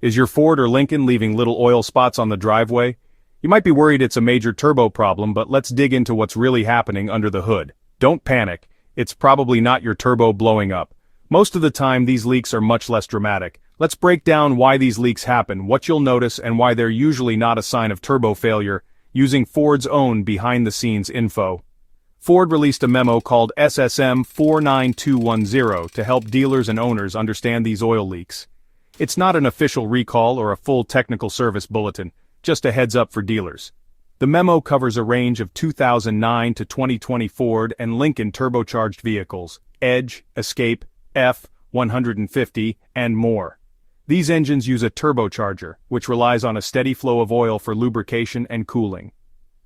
Is your Ford or Lincoln leaving little oil spots on the driveway? You might be worried it's a major turbo problem, but let's dig into what's really happening under the hood. Don't panic, it's probably not your turbo blowing up. Most of the time these leaks are much less dramatic. Let's break down why these leaks happen, what you'll notice, and why they're usually not a sign of turbo failure, using Ford's own behind-the-scenes info. Ford released a memo called SSM 49210 to help dealers and owners understand these oil leaks. It's not an official recall or a full technical service bulletin, just a heads up for dealers. The memo covers a range of 2009 to 2020 Ford and Lincoln turbocharged vehicles, Edge, Escape, F-150, and more. These engines use a turbocharger, which relies on a steady flow of oil for lubrication and cooling.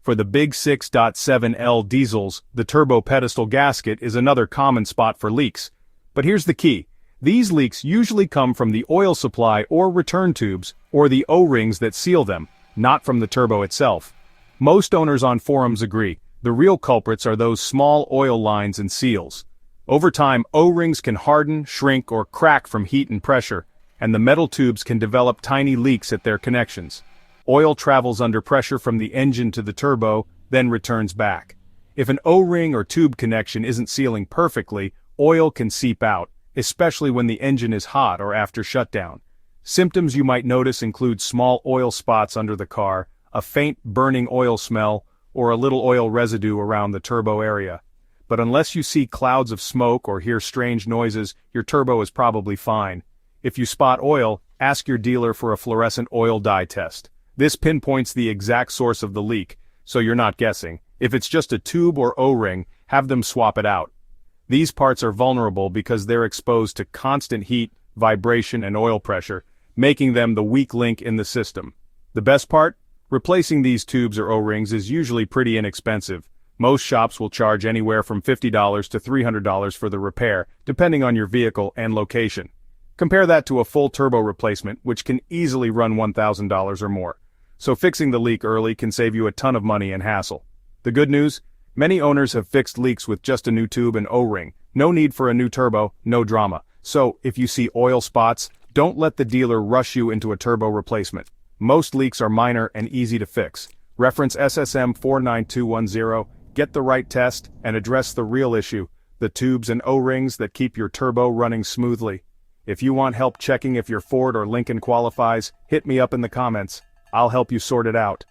For the big 6.7L diesels, the turbo pedestal gasket is another common spot for leaks. But here's the key. These leaks usually come from the oil supply or return tubes, or the O-rings that seal them, not from the turbo itself. Most owners on forums agree, the real culprits are those small oil lines and seals. Over time, O-rings can harden, shrink, or crack from heat and pressure, and the metal tubes can develop tiny leaks at their connections. Oil travels under pressure from the engine to the turbo, then returns back. If an O-ring or tube connection isn't sealing perfectly, oil can seep out, especially when the engine is hot or after shutdown. Symptoms you might notice include small oil spots under the car, a faint burning oil smell, or a little oil residue around the turbo area. But unless you see clouds of smoke or hear strange noises, your turbo is probably fine. If you spot oil, ask your dealer for a fluorescent oil dye test. This pinpoints the exact source of the leak, so you're not guessing. If it's just a tube or O-ring, have them swap it out. These parts are vulnerable because they're exposed to constant heat, vibration, and oil pressure, making them the weak link in the system. The best part? Replacing these tubes or O-rings is usually pretty inexpensive. Most shops will charge anywhere from $50 to $300 for the repair, depending on your vehicle and location. Compare that to a full turbo replacement, which can easily run $1,000 or more. So fixing the leak early can save you a ton of money and hassle. The good news? Many owners have fixed leaks with just a new tube and O-ring. No need for a new turbo, no drama. So, if you see oil spots, don't let the dealer rush you into a turbo replacement. Most leaks are minor and easy to fix. Reference SSM 49210, get the right test, and address the real issue, the tubes and O-rings that keep your turbo running smoothly. If you want help checking if your Ford or Lincoln qualifies, hit me up in the comments. I'll help you sort it out.